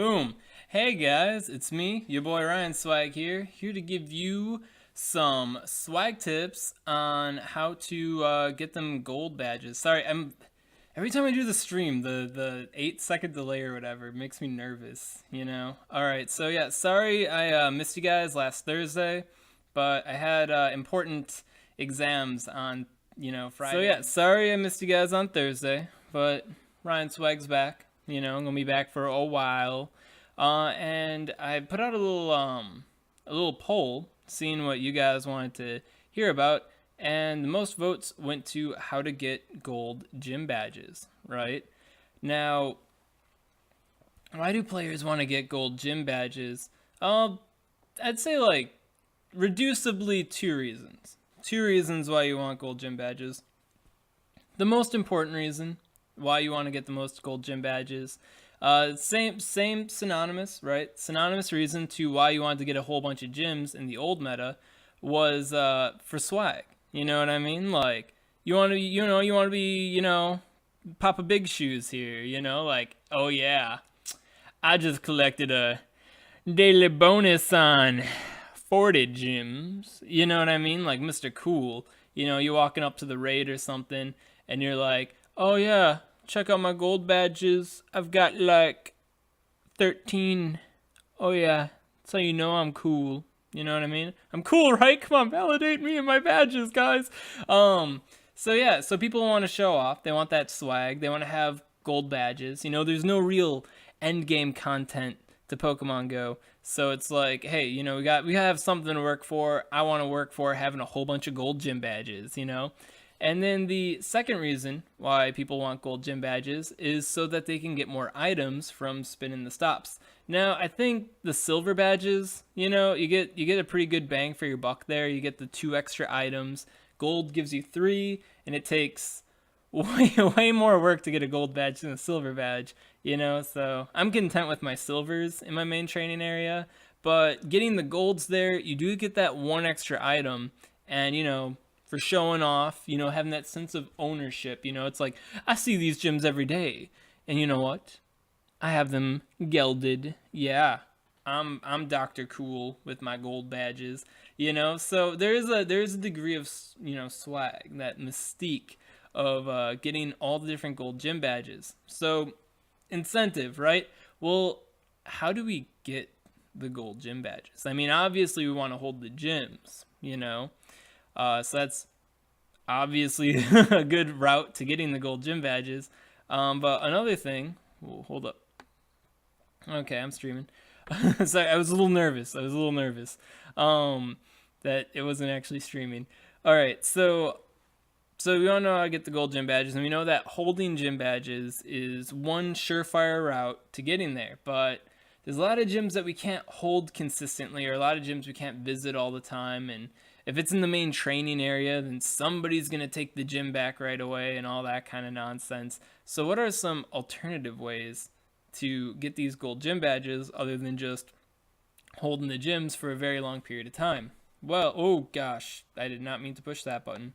Boom. Hey guys, it's me, your boy Ryan Swag here to give you some swag tips on how to get them gold badges. Sorry, every time I do the stream, the 8 second delay or whatever makes me nervous, you know? Alright, so yeah, sorry I missed you guys last Thursday, but I had important exams on, Friday. So yeah, sorry I missed you guys on Thursday, but Ryan Swag's back. I'm gonna be back for a while. And I put out a little poll, seeing what you guys wanted to hear about, and the most votes went to how to get gold gym badges. Right now, why do players want to get gold gym badges? I'd say like reducibly two reasons. Two reasons why you want gold gym badges. The most important reason why you want to get the most gold gym badges. Same synonymous, right? Synonymous reason to why you wanted to get a whole bunch of gyms in the old meta was for swag. You know what I mean? Like you want to, Papa Big Shoes here. Like, oh yeah, I just collected a daily bonus on 40 gyms. You know what I mean? Like Mr. Cool. You're walking up to the raid or something, and you're like, oh yeah, check out my gold badges. I've got like 13. Oh yeah, that's how you know I'm cool. You know what I mean? I'm cool, right? Come on, validate me and my badges, guys. So yeah, so people want to show off. They want that swag. They want to have gold badges. There's no real end game content to Pokemon Go. So it's like, hey, we have something to work for. I want to work for having a whole bunch of gold gym badges, And then the second reason why people want gold gym badges is so that they can get more items from spinning the stops. Now, I think the silver badges, you get a pretty good bang for your buck there. You get the 2 extra items. Gold gives you 3, and it takes way more work to get a gold badge than a silver badge, So I'm content with my silvers in my main training area, but getting the golds there, you do get that 1 extra item, and for showing off, having that sense of ownership. It's like, I see these gyms every day, and you know what? I have them gelded. Yeah, I'm Dr. Cool with my gold badges. So there's a degree of swag, that mystique of getting all the different gold gym badges. So incentive, right? Well, how do we get the gold gym badges? I mean, obviously we want to hold the gyms, so that's obviously a good route to getting the gold gym badges. But another thing, hold up. Okay, I'm streaming. Sorry, I was a little nervous. That it wasn't actually streaming. All right, so we all know how to get the gold gym badges, and we know that holding gym badges is one surefire route to getting there. But there's a lot of gyms that we can't hold consistently, or a lot of gyms we can't visit all the time, and if it's in the main training area, then somebody's going to take the gym back right away and all that kind of nonsense. So what are some alternative ways to get these gold gym badges other than just holding the gyms for a very long period of time? Well, oh gosh, I did not mean to push that button.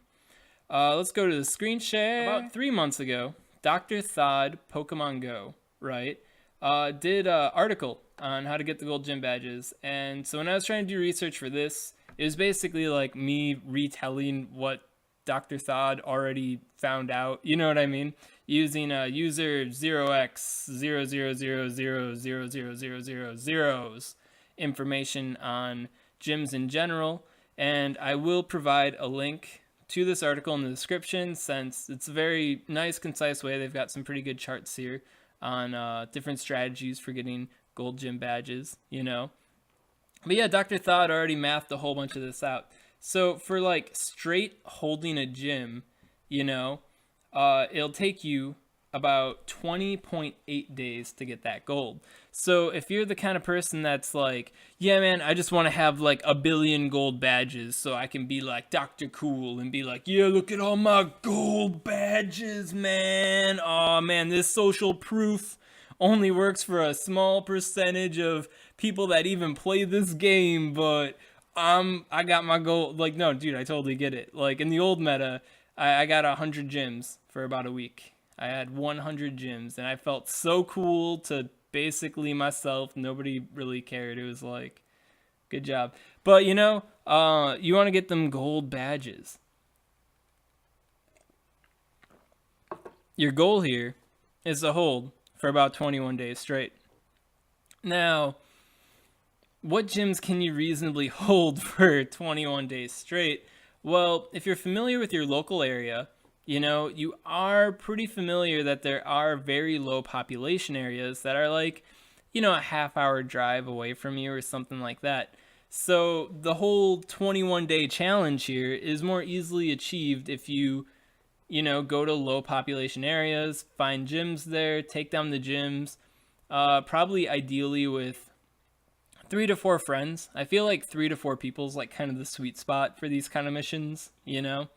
Let's go to the screen share. About 3 months ago, Dr. Thod Pokemon Go, right, did an article on how to get the gold gym badges. And so when I was trying to do research for this, it was basically like me retelling what Dr. Thod already found out, you know what I mean? Using user 0x00000000's information on gyms in general. And I will provide a link to this article in the description, since it's a very nice, concise way. They've got some pretty good charts here on different strategies for getting gold gym badges, But yeah, Dr. Thod already mathed a whole bunch of this out. So for like straight holding a gym, it'll take you about 20.8 days to get that gold. So if you're the kind of person that's like, yeah, man, I just want to have like 1 billion gold badges so I can be like Dr. Cool and be like, yeah, look at all my gold badges, man. Oh man, this social proof only works for a small percentage of people that even play this game, but I got my gold. Like, no, dude, I totally get it. Like in the old meta, I got 100 gyms for about a week. I had 100 gyms, and I felt so cool to basically myself. Nobody really cared. It was like, good job. But you know, you want to get them gold badges. Your goal here is to hold for about 21 days straight. Now, what gyms can you reasonably hold for 21 days straight? Well, if you're familiar with your local area, you know, you are pretty familiar that there are very low population areas that are like, you know, a half-hour drive away from you or something like that. So the whole 21-day challenge here is more easily achieved if you know, go to low population areas, find gyms there, take down the gyms, probably ideally with 3 to 4 friends. I feel like 3 to 4 people is like kind of the sweet spot for these kind of missions, you know?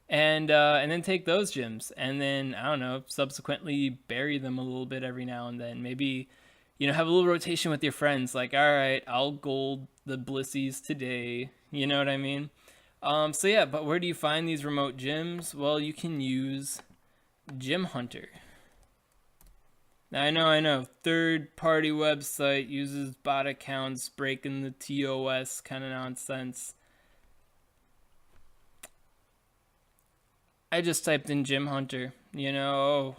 And then take those gyms and then, I don't know, subsequently bury them a little bit every now and then. Maybe, you know, have a little rotation with your friends. Like, all right, I'll gold the Blissies today. You know what I mean? So yeah, but where do you find these remote gyms? Well, you can use Gym Hunter. Now, I know. Third-party website uses bot accounts, breaking the TOS kind of nonsense. I just typed in Gym Hunter, like,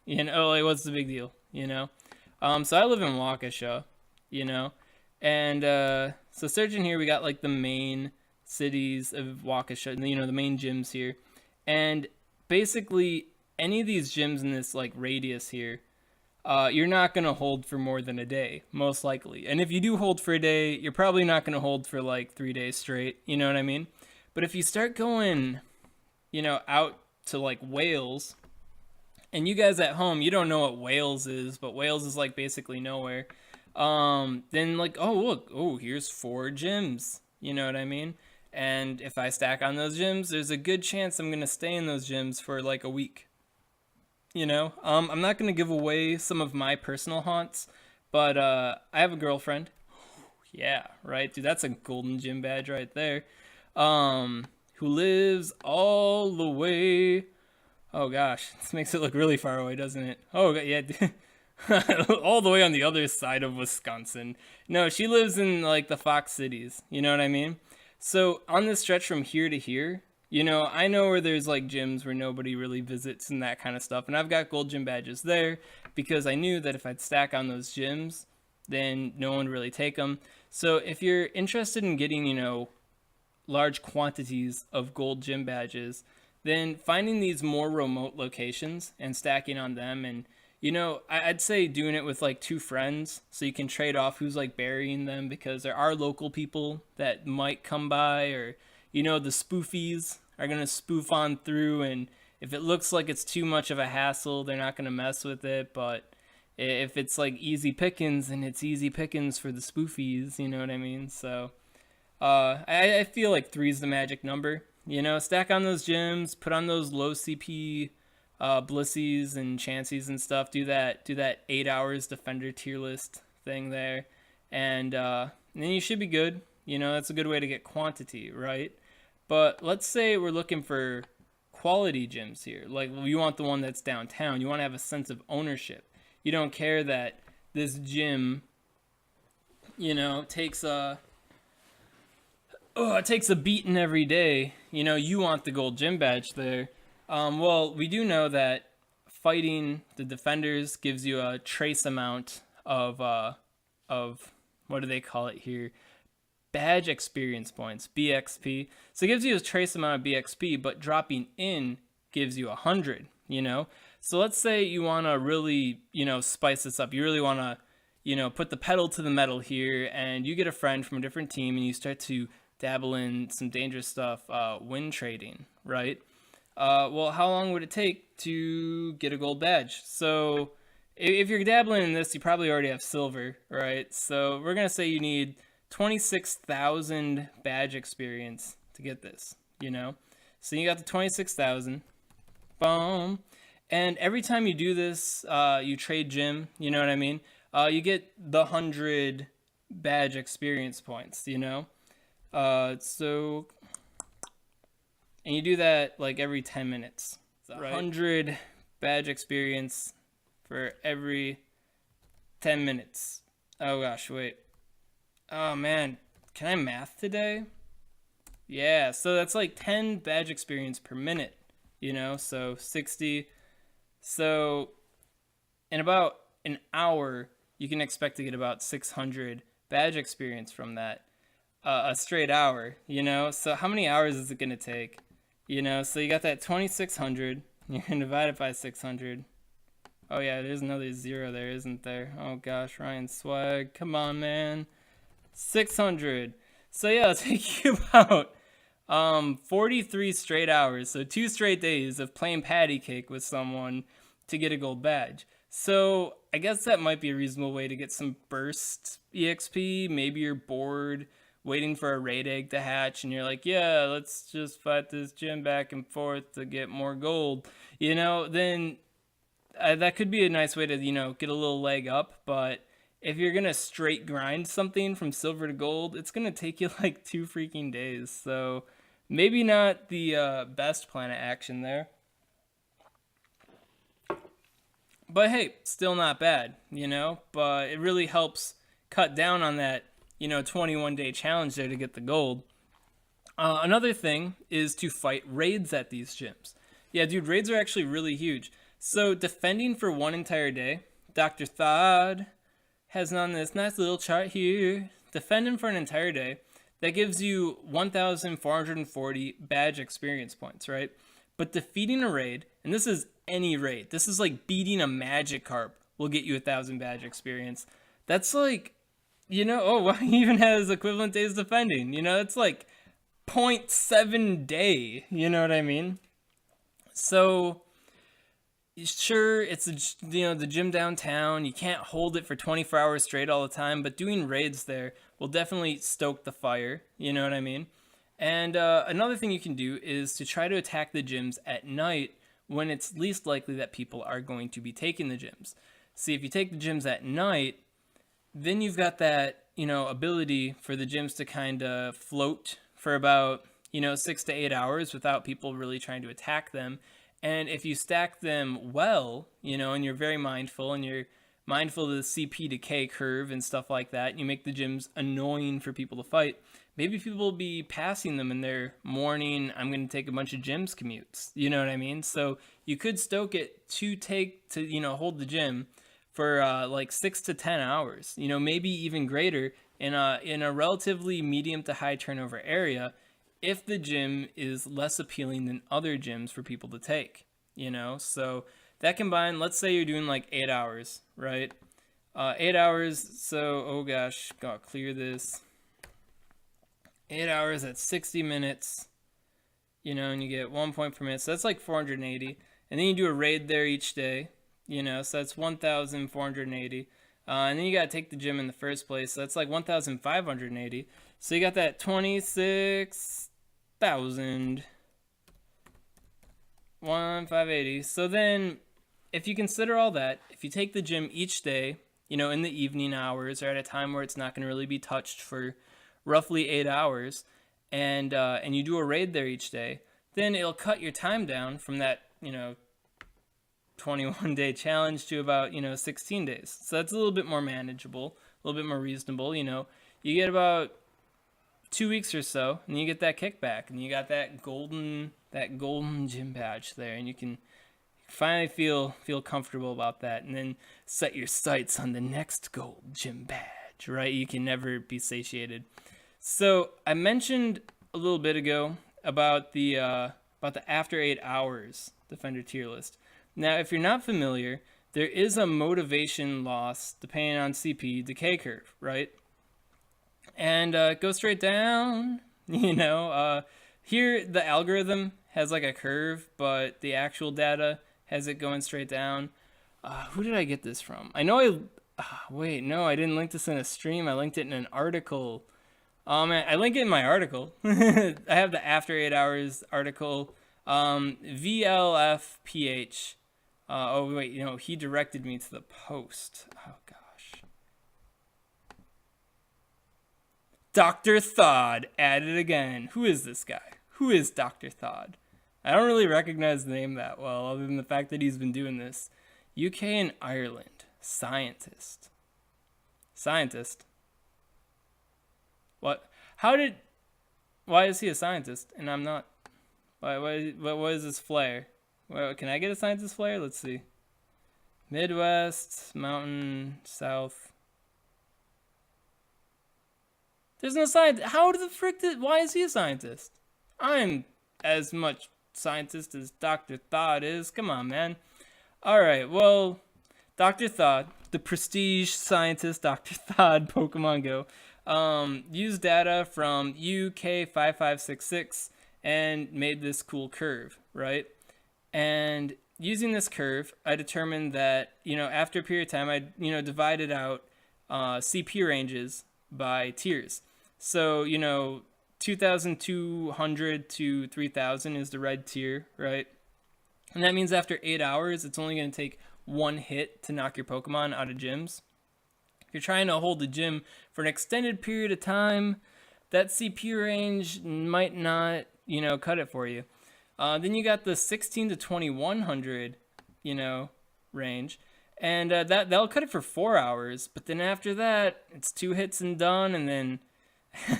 what's the big deal, you know? So I live in Waukesha, you know, and so searching here, we got like the main cities of Waukesha, you know, the main gyms here, and basically any of these gyms in this like radius here, you're not gonna hold for more than a day, most likely. And if you do hold for a day, you're probably not gonna hold for like 3 days straight, you know what I mean? But if you start going, you know, out to like Wales, and you guys at home, you don't know what Wales is, but Wales is like basically nowhere. Then like, oh look, oh here's 4 gyms, you know what I mean? And if I stack on those gyms, there's a good chance I'm gonna stay in those gyms for like a week. You know, I'm not gonna give away some of my personal haunts, but I have a girlfriend. Yeah, right, dude, that's a golden gym badge right there. Who lives all the way. Oh gosh, this makes it look really far away, doesn't it? Oh yeah, all the way on the other side of Wisconsin. No, she lives in like the Fox cities. You know what I mean? So on this stretch from here to here, you know, I know where there's like gyms where nobody really visits and that kind of stuff, and I've got gold gym badges there because I knew that if I'd stack on those gyms, then no one would really take them. So if you're interested in getting, you know, large quantities of gold gym badges, then finding these more remote locations and stacking on them, and you know, I'd say doing it with like 2 friends so you can trade off who's like burying them, because there are local people that might come by, or you know, the spoofies are going to spoof on through, and if it looks like it's too much of a hassle, they're not going to mess with it. But if it's like easy pickings, and it's easy pickings for the spoofies, you know what I mean? So I feel like 3 is the magic number. You know, stack on those gyms, put on those low CP Blissies and Chanceys and stuff. Do that 8 hours defender tier list thing there, and then you should be good. You know, that's a good way to get quantity, right? But let's say we're looking for quality gyms here. Like, you want the one that's downtown. You want to have a sense of ownership. You don't care that this gym, you know, takes a beating every day. You know, you want the gold gym badge there. Well, we do know that fighting the defenders gives you a trace amount of what do they call it here? Badge experience points, BXP. So it gives you a trace amount of BXP, but dropping in gives you 100, you know? So let's say you want to really, you know, spice this up. You really want to, you know, put the pedal to the metal here, and you get a friend from a different team, and you start to dabble in some dangerous stuff, win trading, right? Well, how long would it take to get a gold badge? So if you're dabbling in this, you probably already have silver, right? So we're going to say you need 26,000 badge experience to get this, you know? So you got the 26,000. Boom. And every time you do this, you trade gym, you know what I mean? You get the 100 badge experience points, you know? So, and you do that like every 10 minutes. So right. 100 badge experience for every 10 minutes. Oh gosh, wait. Oh man, can I math today? Yeah, so that's like 10 badge experience per minute, so 60. So in about an hour, you can expect to get about 600 badge experience from that. A straight hour, So how many hours is it going to take? So you got that 2,600. You're going to divide it by 600. Oh, yeah, there's another zero there, isn't there? Oh, gosh, Ryan Swag. Come on, man. 600. So, yeah, it'll take you about 43 straight hours. So 2 straight days of playing patty cake with someone to get a gold badge. So I guess that might be a reasonable way to get some burst EXP. Maybe you're bored waiting for a raid egg to hatch and you're like, yeah, let's just fight this gym back and forth to get more gold. Then that could be a nice way to, get a little leg up. But if you're going to straight grind something from silver to gold, it's going to take you like 2 freaking days. So maybe not the best plan of action there. But hey, still not bad, But it really helps cut down on that, 21-day challenge there to get the gold. Another thing is to fight raids at these gyms. Yeah, dude, raids are actually really huge. So defending for 1 entire day, Dr. Thod has on this nice little chart here. Defending for an entire day, that gives you 1,440 badge experience points, right? But defeating a raid, and this is any raid, this is like beating a Magikarp will get you 1,000 badge experience. That's like, well, he even has equivalent days defending. It's like 0.7 day. You know what I mean? So sure, it's the gym downtown. You can't hold it for 24 hours straight all the time, but doing raids there will definitely stoke the fire. You know what I mean? And another thing you can do is to try to attack the gyms at night when it's least likely that people are going to be taking the gyms. See, if you take the gyms at night, then you've got that, ability for the gyms to kind of float for about, 6 to 8 hours without people really trying to attack them. And if you stack them well, and you're very mindful and you're mindful of the CP decay curve and stuff like that, and you make the gyms annoying for people to fight, maybe people will be passing them in their morning, I'm going to take a bunch of gyms commutes. You know what I mean? So you could stoke it to hold the gym for like 6 to 10 hours, maybe even greater in a relatively medium to high turnover area if the gym is less appealing than other gyms for people to take, So that combined, let's say you're doing like 8 hours, right? 8 hours, so, oh gosh, gotta clear this. 8 hours at 60 minutes, and you get 1 point per minute. So that's like 480. And then you do a raid there each day, so that's 1,480. And then you got to take the gym in the first place. So that's like 1,580. So you got that 26,000. 1,580. So then if you consider all that, if you take the gym each day, in the evening hours or at a time where it's not going to really be touched for roughly 8 hours, and you do a raid there each day, then it'll cut your time down from that 21-day challenge to about 16 days. So that's a little bit more manageable, a little bit more reasonable. You get about 2 weeks or so, and you get that kickback, and you got that golden gym badge there, and you can finally feel comfortable about that, and then set your sights on the next gold gym badge. Right? You can never be satiated. So I mentioned a little bit ago about the after 8 hours defender tier list. Now, if you're not familiar, there is a motivation loss depending on CP decay curve, right? And it goes straight down. Here the algorithm has like a curve, but the actual data has it going straight down. Who did I get this from? I know wait, no, I didn't link this in a stream. I linked it in an article. Oh man, I link it in my article. I have the After 8 Hours article. VLFPH. Oh wait, he directed me to the post. Oh gosh. Dr. Thod at it again. Who is this guy? Who is Dr. Thod? I don't really recognize the name that well, other than the fact that he's been doing this. UK and Ireland. Scientist. Scientist. What? How did? Why is he a scientist and I'm not? What is this flare? Well, can I get a scientist flare? Let's see. Midwest, mountain, south. There's no science. How the frick did? Why is he a scientist? I'm as much scientist as Dr. Thod is. Come on, man. All right. Well, Dr. Thod, the prestige scientist, Dr. Thod, Pokemon Go, used data from UK5566 and made this cool curve, right? And using this curve, I determined that, after a period of time, I, divided out CP ranges by tiers. So, 2,200 to 3,000 is the red tier, right? And that means after 8 hours, it's only going to take one hit to knock your Pokemon out of gyms. If you're trying to hold the gym for an extended period of time, that CP range might not, cut it for you. Then you got the 16 to 2,100, range. And that'll cut it for 4 hours. But then after that, it's 2 hits and done. And then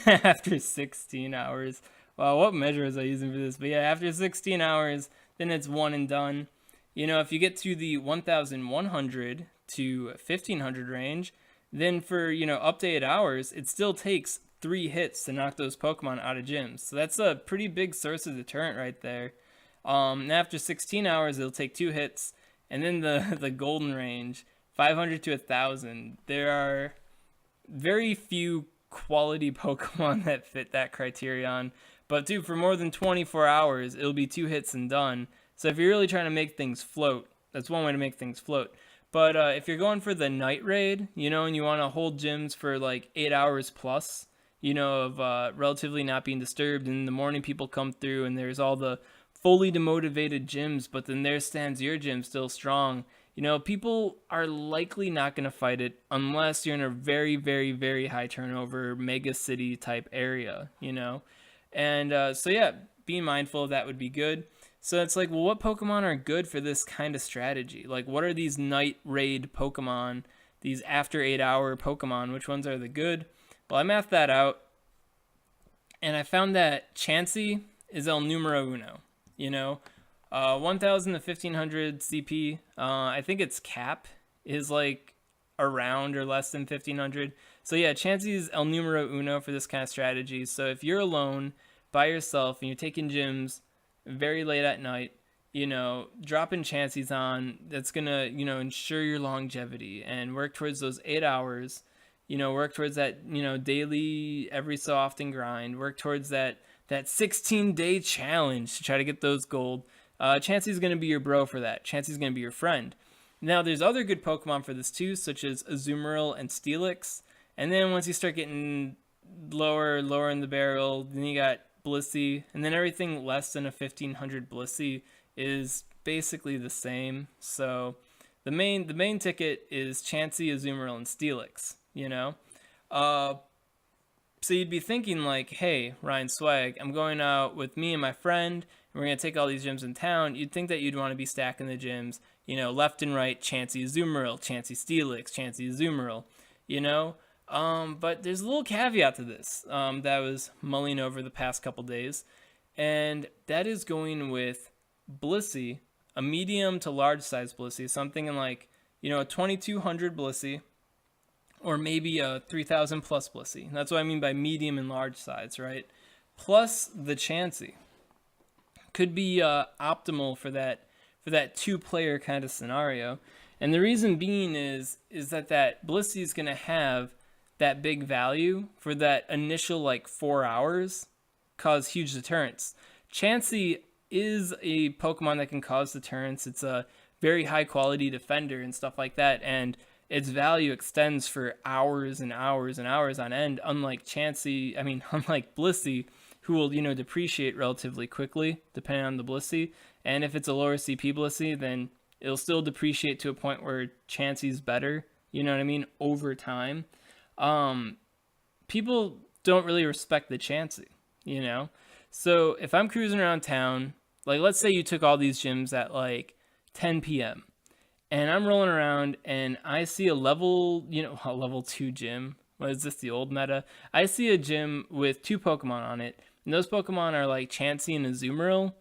after 16 hours, wow, what measure was I using for this? But yeah, after 16 hours, then it's 1 and done. If you get to the 1,100 to 1,500 range, then for, up to 8 hours, it still takes 3 hits to knock those Pokemon out of gyms. So that's a pretty big source of deterrent right there. And after 16 hours, it'll take 2 hits. And then the golden range, 500 to 1,000. There are very few quality Pokemon that fit that criterion. But dude, for more than 24 hours, it'll be 2 hits and done. So if you're really trying to make things float, that's one way to make things float. But if you're going for the night raid, and you want to hold gyms for like 8 hours plus, of relatively not being disturbed, and in the morning people come through and there's all the fully demotivated gyms, but then there stands your gym still strong. People are likely not going to fight it unless you're in a very, very, very high turnover mega city type area, And so yeah, being mindful of that would be good. So it's like, well, what Pokemon are good for this kind of strategy? Like, what are these night raid Pokemon, these after 8 hour Pokemon? Which ones are the good? Well, I mathed that out, and I found that Chansey is el numero uno. 1,000 to 1,500 CP. I think its cap is like around or less than 1,500. So yeah, Chansey is el numero uno for this kind of strategy. So if you're alone by yourself and you're taking gyms very late at night, dropping Chanseys on, that's gonna, ensure your longevity and work towards those 8 hours. Work towards that, daily, every so often grind. Work towards that 16-day challenge to try to get those gold. Chansey's going to be your bro for that. Chansey's going to be your friend. Now, there's other good Pokemon for this too, such as Azumarill and Steelix. And then once you start getting lower in the barrel, then you got Blissey. And then everything less than a 1,500 Blissey is basically the same. So the main ticket is Chansey, Azumarill, and Steelix. So you'd be thinking like, hey, Ryan Swag, I'm going out with me and my friend, and we're going to take all these gyms in town. You'd think that you'd want to be stacking the gyms, left and right, Chansey, Azumarill, Chansey, Steelix, Chansey, Azumarill, But there's a little caveat to this that I was mulling over the past couple days, and that is going with Blissey, a medium to large size Blissey, something in like, a 2,200 Blissey, or maybe a 3,000 plus Blissey. That's what I mean by medium and large size, right? Plus the Chansey could be optimal for that 2-player kind of scenario. And the reason being is that Blissey is going to have that big value for that initial like 4 hours, cause huge deterrents. Chansey is a Pokemon that can cause deterrents. It's a very high quality defender and stuff like that, and its value extends for hours and hours and hours on end, unlike Blissey, who will, depreciate relatively quickly, depending on the Blissey. And if it's a lower CP Blissey, then it'll still depreciate to a point where Chansey's better, over time. People don't really respect the Chansey, So if I'm cruising around town, like let's say you took all these gyms at like 10 p.m., and I'm rolling around and I see a level, a level 2 gym. What is this, the old meta? I see a gym with 2 Pokemon on it, and those Pokemon are like Chansey and Azumarill.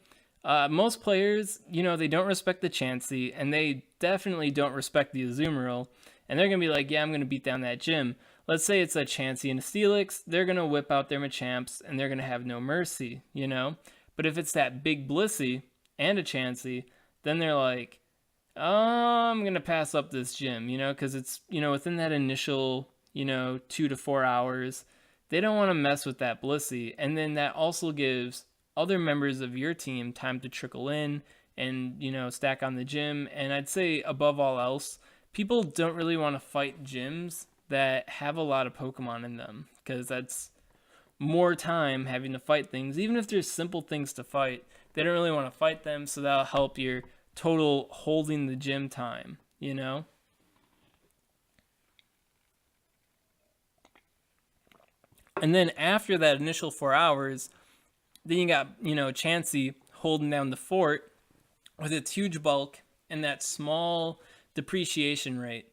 Most players, they don't respect the Chansey, and they definitely don't respect the Azumarill, and they're going to be like, yeah, I'm going to beat down that gym. Let's say it's a Chansey and a Steelix, they're going to whip out their Machamps, and they're going to have no mercy. But if it's that big Blissey and a Chansey, then they're like, oh, I'm going to pass up this gym, because it's, within that initial, 2 to 4 hours. They don't want to mess with that Blissey. And then that also gives other members of your team time to trickle in and, stack on the gym. And I'd say above all else, people don't really want to fight gyms that have a lot of Pokemon in them, because that's more time having to fight things. Even if there's simple things to fight, they don't really want to fight them, so that'll help your total holding the gym time. And then after that initial 4 hours, then you got, Chansey holding down the fort with its huge bulk and that small depreciation rate.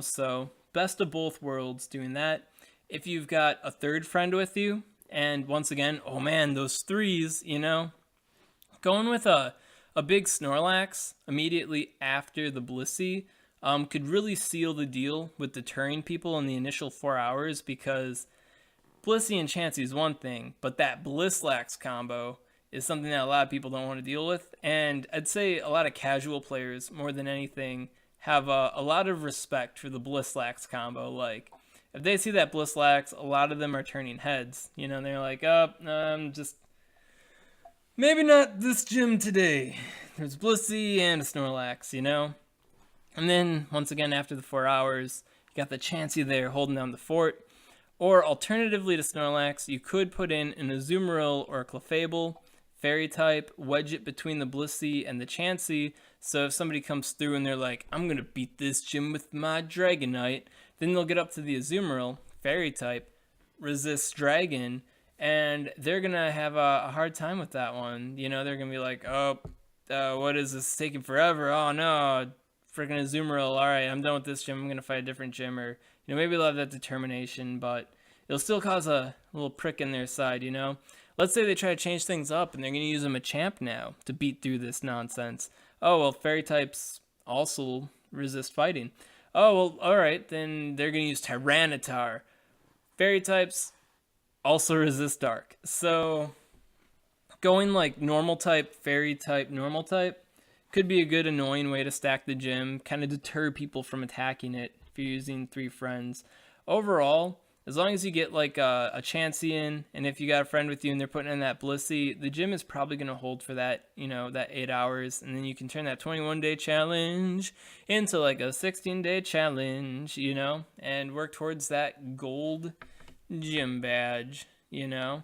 So best of both worlds doing that. If you've got a third friend with you, and once again, oh man, those threes, going with a big Snorlax immediately after the Blissey could really seal the deal with deterring people in the initial 4 hours, because Blissey and Chansey is one thing, but that Blisslax combo is something that a lot of people don't want to deal with. And I'd say a lot of casual players, more than anything, have a lot of respect for the Blisslax combo. Like, if they see that Blisslax, a lot of them are turning heads. They're like, just maybe not this gym today. There's Blissey and a Snorlax. And then, once again, after the 4 hours, you got the Chansey there holding down the fort. Or alternatively to Snorlax, you could put in an Azumarill or a Clefable, Fairy type, wedge it between the Blissey and the Chansey, so if somebody comes through and they're like, I'm going to beat this gym with my Dragonite, then they'll get up to the Azumarill, Fairy type, resist Dragon, and they're going to have a hard time with that one. They're going to be like, what is this, taking forever? Oh no, freaking Azumarill, alright, I'm done with this gym, I'm going to fight a different gym, or maybe they'll have that determination, but it'll still cause a little prick in their side. Let's say they try to change things up and they're going to use a Machamp now to beat through this nonsense. Oh, well, Fairy types also resist fighting. Oh, well, alright, then they're going to use Tyranitar. Fairy types also resist Dark. So, going like normal type, Fairy type, normal type could be a good annoying way to stack the gym, kind of deter people from attacking it if you're using 3 friends. Overall, as long as you get like a Chansey in, and if you got a friend with you and they're putting in that Blissey, the gym is probably going to hold for that, that 8 hours, and then you can turn that 21-day challenge into like a 16-day challenge, and work towards that gold gym badge. Yeah,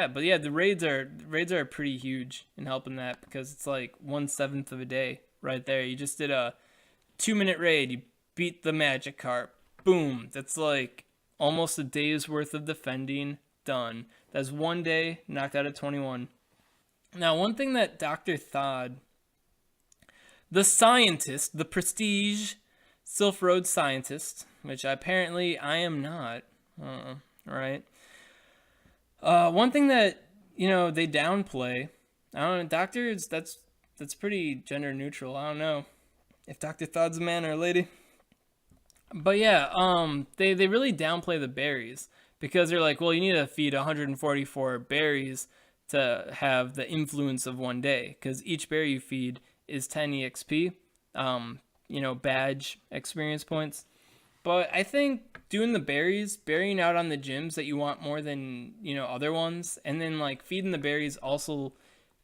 but yeah, the raids are pretty huge in helping that, because it's like 1/7 of a day right there. You just did a 2-minute raid, you beat the Magikarp. Boom, that's like almost a day's worth of defending done. That's 1 day knocked out of 21. Now, one thing that Dr. Thod, the scientist, the prestige Sylph Road scientist, which apparently I am not, right? One thing that, they downplay, I don't know, doctors, that's pretty gender neutral. I don't know if Dr. Thod's a man or a lady. But yeah, they really downplay the berries, because they're like, well, you need to feed 144 berries to have the influence of 1 day, because each berry you feed is 10 EXP, badge experience points. But I think doing the berries, berrying out on the gyms that you want more than, other ones, and then like feeding the berries also,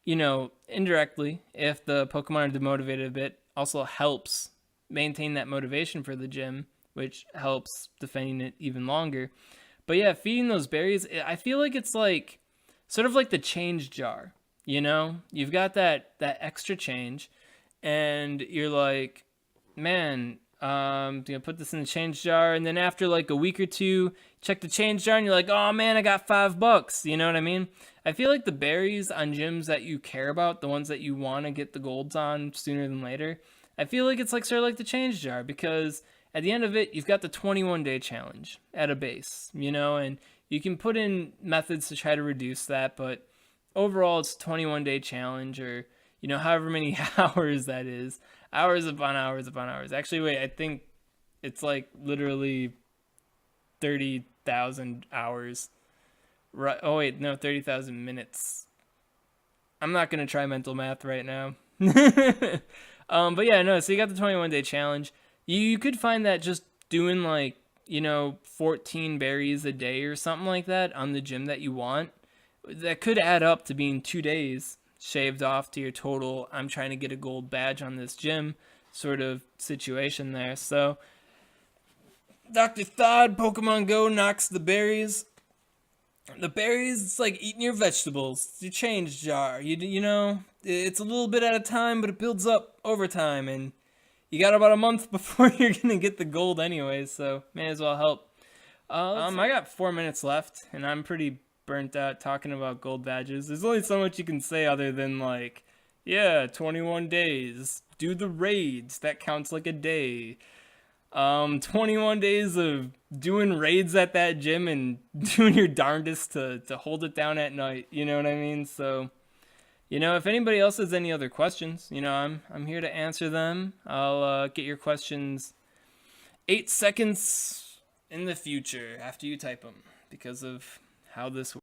indirectly, if the Pokemon are demotivated a bit, also helps maintain that motivation for the gym, which helps defending it even longer. But yeah, feeding those berries, I feel like it's like sort of like the change jar. You've got that extra change, and you're like, man, Gonna put this in the change jar, and then after like a week or two, check the change jar, and you're like, oh man, I got $5. You know what I mean? I feel like the berries on gyms that you care about, the ones that you want to get the golds on sooner than later, I feel like it's like sort of like the change jar, because at the end of it, you've got the 21-day challenge at a base, you know, and you can put in methods to try to reduce that, but overall, it's a 21-day challenge, or you know, however many hours that is. Hours upon hours upon hours. Actually, wait, I think it's like literally 30,000 hours. Right? Oh, wait, no, 30,000 minutes. I'm not going to try mental math right now. But yeah, no, so you got the 21-day challenge. You could find that just doing like, you know, 14 berries a day or something like that on the gym that you want. That could add up to being 2 days shaved off to your total, I'm trying to get a gold badge on this gym sort of situation there. So Dr. Thod, Pokemon Go knocks the berries. The berries, it's like eating your vegetables. It's your change jar. You know, it's a little bit at a time, but it builds up over time, and you got about a month before you're gonna get the gold anyway, so may as well help. I got 4 minutes left, and I'm pretty burnt out talking about gold badges. There's only so much you can say other than like, yeah, 21 days, do the raids, that counts like a day. 21 days of doing raids at that gym and doing your darndest to hold it down at night, you know what I mean? So, you know, if anybody else has any other questions, you know, I'm here to answer them. I'll get your questions 8 seconds in the future after you type them, because of how this works.